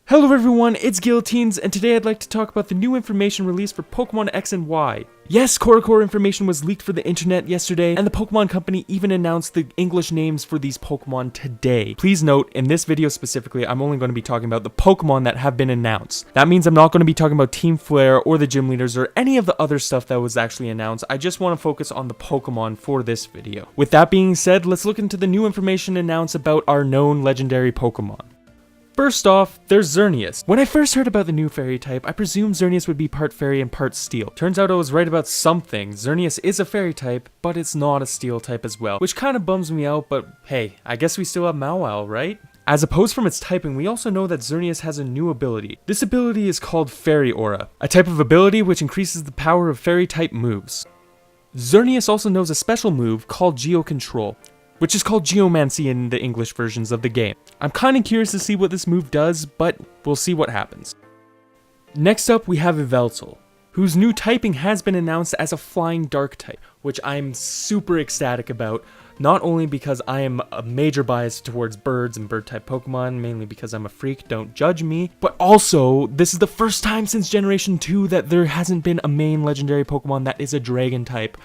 Hello everyone, it's Guillotines, and today I'd like to talk about the new information released for Pokemon X and Y. Yes, Core information was leaked for the internet yesterday, and the Pokemon Company even announced the English names for these Pokemon today. Please note, in this video specifically, I'm only going to be talking about the Pokemon that have been announced. That means I'm not going to be talking about Team Flare or the gym leaders or any of the other stuff that was actually announced. I just want to focus on the Pokemon for this video. With that being said, let's look into the new information announced about our known legendary Pokemon. First off, there's Xerneas. When I first heard about the new fairy type, I presumed Xerneas would be part fairy and part steel. Turns out I was right about something. Xerneas is a fairy type, but it's not a steel type as well, which kind of bums me out, but hey, I guess we still have Mawile, right? As opposed from its typing, we also know that Xerneas has a new ability. This ability is called Fairy Aura, a type of ability which increases the power of fairy type moves. Xerneas also knows a special move called Geo Control, which is called Geomancy in the English versions of the game. I'm kinda curious to see what this move does, but we'll see what happens. Next up, we have Yveltal, whose new typing has been announced as a Flying Dark type, which I'm super ecstatic about, not only because I am a major bias towards birds and bird type Pokemon, mainly because I'm a freak, don't judge me, but also, this is the first time since Generation 2 that there hasn't been a main legendary Pokemon that is a Dragon type.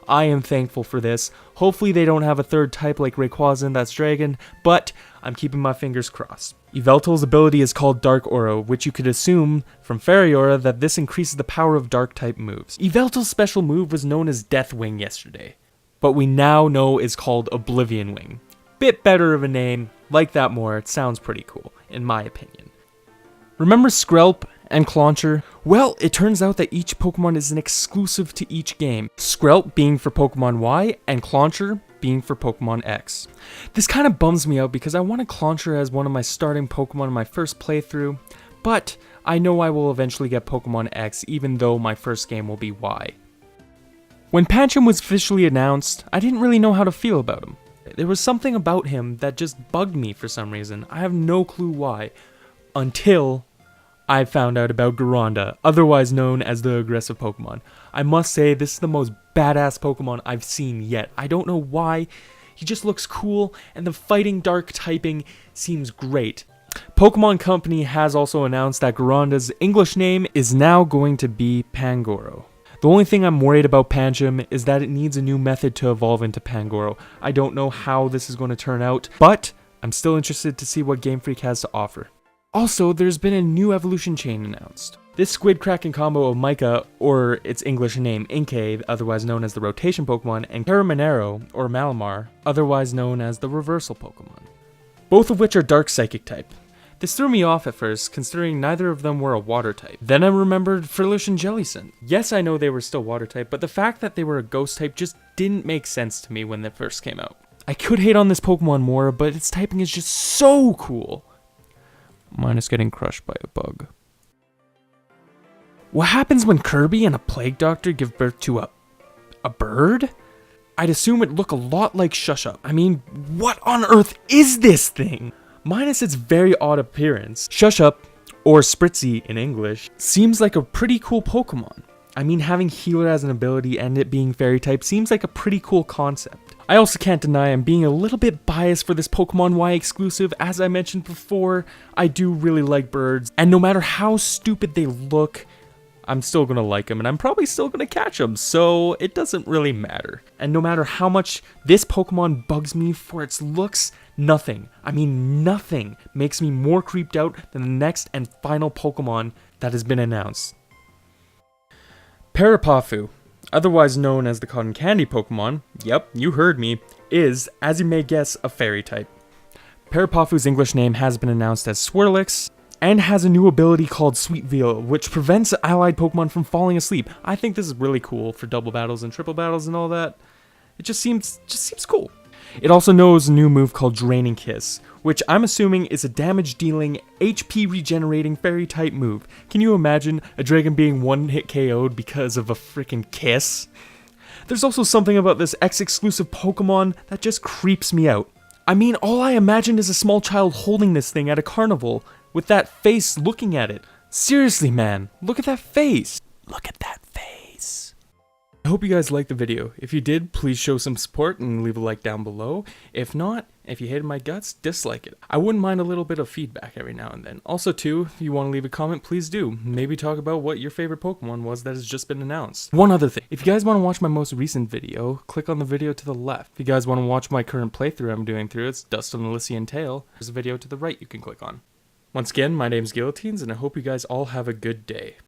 I am thankful for this. Hopefully they don't have a third type like Rayquaza that's Dragon, but I'm keeping my fingers crossed. Yveltal's ability is called Dark Aura, which you could assume from Fairy Aura that this increases the power of Dark type moves. Yveltal's special move was known as Death Wing yesterday, but we now know is called Oblivion Wing. Bit better of a name, like that more, it sounds pretty cool, in my opinion. Remember Skrelp and Clauncher? Well, it turns out that each Pokemon is an exclusive to each game. Skrelp being for Pokemon Y, and Clauncher being for Pokemon X. This kind of bums me out because I wanted Clauncher as one of my starting Pokemon in my first playthrough, but I know I will eventually get Pokemon X even though my first game will be Y. When Pancham was officially announced, I didn't really know how to feel about him. There was something about him that just bugged me for some reason. I have no clue why, until I found out about Goronda, otherwise known as the aggressive Pokemon. I must say, this is the most badass Pokemon I've seen yet. I don't know why, he just looks cool, and the fighting dark typing seems great. Pokemon Company has also announced that Goronda's English name is now going to be Pangoro. The only thing I'm worried about Pancham is that it needs a new method to evolve into Pangoro. I don't know how this is going to turn out, but I'm still interested to see what Game Freak has to offer. Also, there's been a new evolution chain announced. This Squid Kraken combo of Micah, or its English name Inkay, otherwise known as the Rotation Pokemon, and Caramanero, or Malamar, otherwise known as the Reversal Pokemon. Both of which are Dark Psychic type. This threw me off at first, considering neither of them were a Water type. Then I remembered Frillish and Jellicent. Yes, I know they were still Water type, but the fact that they were a Ghost type just didn't make sense to me when they first came out. I could hate on this Pokemon more, but its typing is just so cool. Minus getting crushed by a bug. What happens when Kirby and a Plague Doctor give birth to a bird? I'd assume it'd look a lot like Shushup. I mean, what on earth is this thing? Minus its very odd appearance, Shushup, or Spritzy in English, seems like a pretty cool Pokemon. I mean, having Healer as an ability and it being fairy type seems like a pretty cool concept. I also can't deny I'm being a little bit biased for this Pokemon Y exclusive. As I mentioned before, I do really like birds, and no matter how stupid they look, I'm still gonna like them, and I'm probably still gonna catch them, so it doesn't really matter. And no matter how much this Pokemon bugs me for its looks, nothing, I mean nothing, makes me more creeped out than the next and final Pokemon that has been announced. Parapafu, otherwise known as the Cotton Candy Pokemon, yep, you heard me, is, as you may guess, a fairy type. Parapafu's English name has been announced as Swirlix, and has a new ability called Sweet Veil, which prevents allied Pokemon from falling asleep. I think this is really cool for double battles and triple battles and all that. It just seems cool. It also knows a new move called Draining Kiss, which I'm assuming is a damage-dealing, HP regenerating fairy type move. Can you imagine a dragon being one-hit KO'd because of a freaking kiss? There's also something about this X-exclusive Pokemon that just creeps me out. I mean, all I imagine is a small child holding this thing at a carnival, with that face looking at it. Seriously, man, look at that face. Look at that face. I hope you guys liked the video. If you did, please show some support and leave a like down below. If not, if you hated my guts, dislike it. I wouldn't mind a little bit of feedback every now and then. Also too, if you want to leave a comment, please do. Maybe talk about what your favorite Pokemon was that has just been announced. One other thing, if you guys want to watch my most recent video, click on the video to the left. If you guys want to watch my current playthrough I'm doing through, it's Dust on the Lycian Tail. There's a video to the right you can click on. Once again, my name's Guillotines, and I hope you guys all have a good day.